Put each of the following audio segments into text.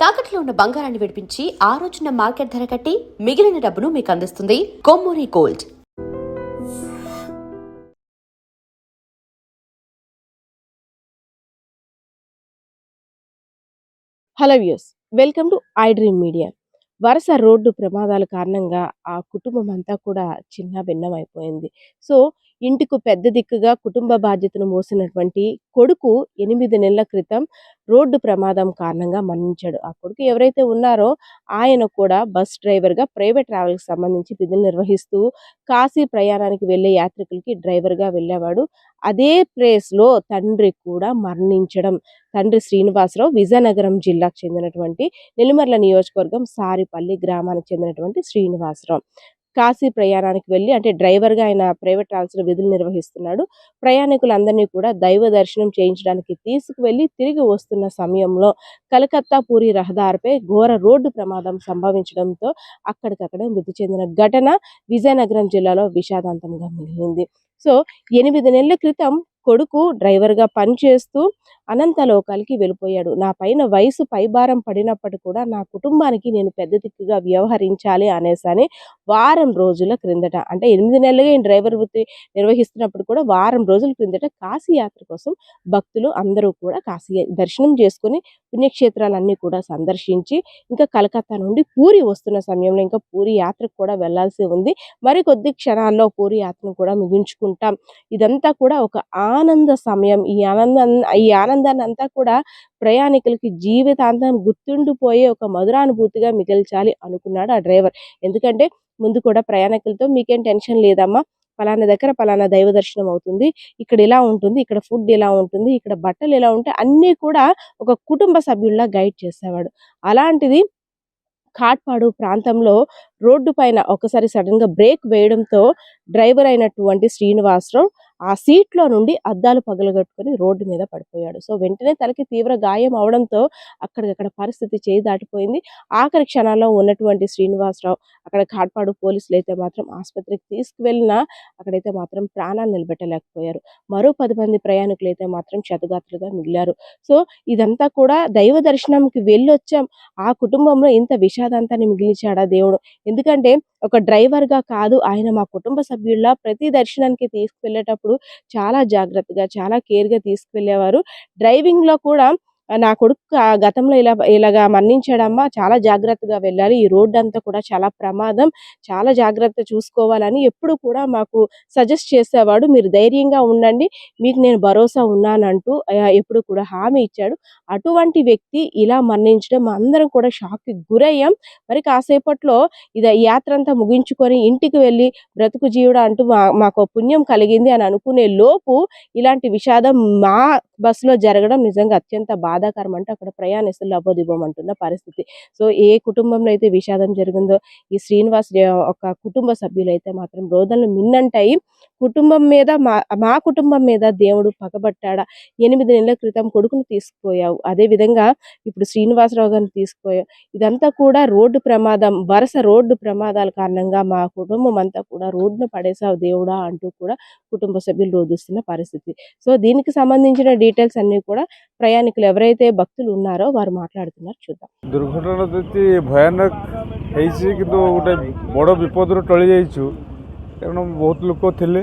తాకట్లో ఉన్న బంగారాన్ని విడిపించి ఆ రోజున మార్కెట్ ధర కట్టి మిగిలిన డబ్బును మీకు అందిస్తుంది Kommuri gold. Hello views, welcome to I dream media. వరుస రోడ్డు ప్రమాదాల కారణంగా ఆ కుటుంబం అంతా కూడా చిన్న భిన్నమైపోయింది. సో ఇంటికి పెద్ద దిక్కుగా కుటుంబ బాధ్యతను మోసినటువంటి కొడుకు 8 నెలల క్రితం రోడ్డు ప్రమాదం కారణంగా మరణించాడు. ఆ కొడుకు ఎవరైతే ఉన్నారో ఆయన కూడా బస్ డ్రైవర్గా ప్రైవేట్ ట్రావెల్కి సంబంధించి విధులు నిర్వహిస్తూ కాశీ ప్రయాణానికి వెళ్ళే యాత్రికులకి డ్రైవర్గా వెళ్ళేవాడు. అదే ప్లేస్లో తండ్రి కూడా మరణించడం. తండ్రి శ్రీనివాసరావు విజయనగరం జిల్లాకు చెందినటువంటి నెల్లిమర్ల నియోజకవర్గం సారిపల్లి గ్రామానికి చెందినటువంటి శ్రీనివాసరావు కాశీ ప్రయాణానికి వెళ్ళి, అంటే డ్రైవర్గా ఆయన ప్రైవేట్ ట్రావెల్స్లో విధులు నిర్వహిస్తున్నాడు. ప్రయాణికులందరినీ కూడా దైవ దర్శనం చేయించడానికి తీసుకువెళ్ళి తిరిగి వస్తున్న సమయంలో కలకత్తా పూరి రహదారిపై ఘోర రోడ్డు ప్రమాదం సంభవించడంతో అక్కడికక్కడే మృతి చెందిన ఘటన విజయనగరం జిల్లాలో విషాదాంతంగా మిగిలింది. సో 8 నెలల క్రితం కొడుకు డ్రైవర్గా పనిచేస్తూ అనంతలోకాలకి వెళ్ళిపోయాడు. నా పైన వయసు పైభారం పడినప్పటికీ కూడా నా కుటుంబానికి నేను పెద్ద దిక్కుగా వ్యవహరించాలి అనేసని వారం రోజుల క్రిందట, అంటే 8 నెలలుగా ఈయన డ్రైవర్ వృత్తి నిర్వహిస్తున్నప్పుడు కూడా వారం రోజుల క్రిందట కాశీ యాత్ర కోసం భక్తులు అందరూ కూడా కాశీ దర్శనం చేసుకుని పుణ్యక్షేత్రాలన్నీ కూడా సందర్శించి ఇంకా కలకత్తా నుండి పూరి వస్తున్న సమయంలో ఇంకా పూరి యాత్రకు కూడా వెళ్లాల్సి ఉంది. మరికొద్ది క్షణాల్లో పూరి యాత్రను కూడా ముగించుకుంటాం. ఇదంతా కూడా ఒక ఆనంద సమయం. ఈ ఆనందాన్ని అంతా కూడా ప్రయాణికులకి జీవితాంతం గుర్తుండిపోయే ఒక మధురానుభూతిగా మిగిల్చాలి అనుకున్నాడు ఆ డ్రైవర్. ఎందుకంటే ముందు కూడా ప్రయాణికులతో మీకేం టెన్షన్ లేదమ్మా, పలానా దగ్గర పలానా దైవ దర్శనం అవుతుంది, ఇక్కడ ఇలా ఉంటుంది, ఇక్కడ ఫుడ్ ఇలా ఉంటుంది, ఇక్కడ బట్టలు ఇలా ఉంటాయి, అన్నీ కూడా ఒక కుటుంబ సభ్యుల్లా గైడ్ చేసేవాడు. అలాంటిది కాట్పాడు ప్రాంతంలో రోడ్డు పైన ఒకసారి సడన్ గా బ్రేక్ వేయడంతో డ్రైవర్ అయినటువంటి శ్రీనివాసరావు ఆ సీట్లో నుండి అద్దాలు పగలగొట్టుకొని రోడ్డు మీద పడిపోయాడు. సో వెంటనే తలకి తీవ్ర గాయం అవడంతో అక్కడికక్కడ పరిస్థితి చేయి దాటిపోయింది. ఆఖరి క్షణాల్లో ఉన్నటువంటి శ్రీనివాసరావు అక్కడ కాట్పాడు పోలీసులు అయితే మాత్రం ఆసుపత్రికి తీసుకువెళ్ళినా అక్కడైతే మాత్రం ప్రాణాలు నిలబెట్టలేకపోయారు. మరో 10 మంది ప్రయాణికులు అయితే మాత్రం క్షతగాత్రులుగా మిగిలారు. సో ఇదంతా కూడా దైవ దర్శనంకి వెళ్ళొచ్చాం, ఆ కుటుంబంలో ఇంత విషాదాంతాన్ని మిగిల్చాడా దేవుడు. ఎందుకంటే ఒక డ్రైవర్గా కాదు, ఆయన మా కుటుంబ సభ్యుల్లా ప్రతి దర్శనానికి తీసుకువెళ్ళేటప్పుడు చాలా జాగ్రత్తగా చాలా కేర్గా తీసుకువెళ్ళేవారు. డ్రైవింగ్లో కూడా నా కొడుకు గతంలో ఇలాగా మరణించాడమ్మా, చాలా జాగ్రత్తగా వెళ్ళాలి, ఈ రోడ్డు అంతా కూడా చాలా ప్రమాదం, చాలా జాగ్రత్త చూసుకోవాలని ఎప్పుడు కూడా మాకు సజెస్ట్ చేసేవాడు. మీరు ధైర్యంగా ఉండండి, మీకు నేను భరోసా ఉన్నానంటూ ఎప్పుడు కూడా హామీ ఇచ్చాడు. అటువంటి వ్యక్తి ఇలా మరణించడం అందరం కూడా షాక్కి గురయ్యాం. మరి కాసేపట్లో యాత్ర అంతా ముగించుకొని ఇంటికి వెళ్ళి బ్రతుకు జీవుడా అంటూ మాకు పుణ్యం కలిగింది అని అనుకునే లోపు ఇలాంటి విషాదం మా బస్సులో జరగడం నిజంగా అత్యంత బాధాకరం. అంటే అక్కడ ప్రయాణిస్తులు లబోదిబోమంటున్న పరిస్థితి. సో ఏ కుటుంబంలో అయితే విషాదం జరిగిందో ఈ శ్రీనివాస్ ఒక కుటుంబ సభ్యులైతే మాత్రం రోదనలు మిన్నంటాయి. కుటుంబం మీద మా కుటుంబం మీద దేవుడు పగబట్టాడా, 8 నెలల క్రితం కొడుకును తీసుకుపోయావు, అదే విధంగా ఇప్పుడు శ్రీనివాసరావు గారిని తీసుకుపోయావు. ఇదంతా కూడా రోడ్డు ప్రమాదం, వరుస రోడ్డు ప్రమాదాల కారణంగా మా కుటుంబం అంతా కూడా రోడ్డును పడేసావు దేవుడా అంటూ కూడా కుటుంబ సభ్యులు రోధిస్తున్న పరిస్థితి. సో దీనికి సంబంధించిన డీటెయిల్స్ అన్ని కూడా ప్రయాణికులు ఎవరైతే భక్తులు ఉన్నారో వారు మాట్లాడుతున్నారు, చూద్దాం. ଦୁର୍ଘଟଣା ଯଦି ଭୟାନକ ହେଇଛି କିନ୍ତୁ ଗୋଟେ ବଡ଼ ବିପଦରୁ ଟଳି ଯାଇଛୁ, କାରଣ ବହୁତ ଲୋକ ଥିଲେ,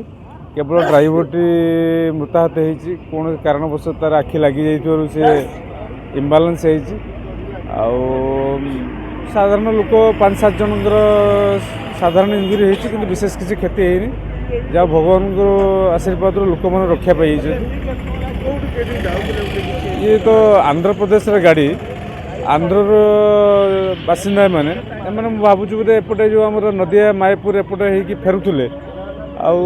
କେବଳ ଡ୍ରାଇଭରଟି ମୃତାହତ ହେଇଛି। କୌଣସି କାରଣବଶତଃ ତାର ଆଖି ଲାଗିଯାଇଥିବାରୁ ସେ ଇମ୍ବାଲାନ୍ସ ହେଇଛି। ଆଉ ସାଧାରଣ ଲୋକ 5-7 ଜଣଙ୍କର ସାଧାରଣ ଇଞ୍ଜୁରୀ ହେଇଛି, କିନ୍ତୁ ବିଶେଷ କିଛି କ୍ଷତି ହେଇନି। ଯାହା ଭଗବାନଙ୍କର ଆଶୀର୍ବାଦରୁ ଲୋକମାନେ ରକ୍ଷା ପାଇଯାଇଛନ୍ତି। ଇଏ ତ ଆନ୍ଧ୍ରପ୍ରଦେଶର ଗାଡ଼ି, ଆନ୍ଧ୍ରର ବାସିନ୍ଦା ଏମାନେ ମୁଁ ଭାବୁଛୁ ବୋଧେ ଏପଟେ ଯେଉଁ ଆମର ନଦିଆ ମାୟାପୁର ଏପଟେ ହେଇକି ଫେରୁଥିଲେ, ଆଉ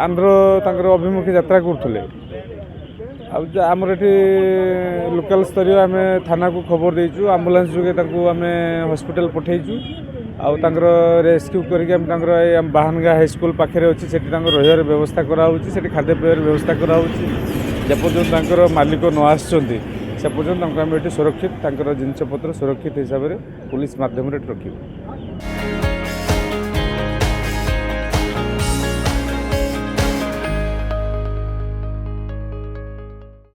ଆନ୍ଧ୍ର ତାଙ୍କର ଅଭିମୁଖୀ ଯାତ୍ରା କରୁଥିଲେ। ଆଉ ଆମର ଏଠି ଲୋକାଲ୍ ସ୍ତରୀୟ ଆମେ ଥାନାକୁ ଖବର ଦେଇଛୁ, ଆମ୍ବୁଲାନ୍ସ ଯୋଗେ ତାଙ୍କୁ ଆମେ ହସ୍ପିଟାଲ ପଠାଇଛୁ। ଆଉ ତାଙ୍କର ରେସ୍କ୍ୟୁ କରିକି ଆମେ ତାଙ୍କର ଏ ବାହାନଗା ହାଇସ୍କୁଲ ପାଖରେ ଅଛି, ସେଠି ତାଙ୍କର ରହିବାର ବ୍ୟବସ୍ଥା କରାହେଉଛି, ସେଠି ଖାଦ୍ୟପେୟର ବ୍ୟବସ୍ଥା କରାହେଉଛି। ଯେପର୍ଯ୍ୟନ୍ତ ତାଙ୍କର ମାଲିକ ନ ଆସିଛନ୍ତି ସେ ପର୍ଯ୍ୟନ୍ତ ତାଙ୍କୁ ଆମେ ଏଠି ସୁରକ୍ଷିତ, ତାଙ୍କର ଜିନିଷପତ୍ର ସୁରକ୍ଷିତ ହିସାବରେ ପୁଲିସ ମାଧ୍ୟମରେ ରଖିବୁ।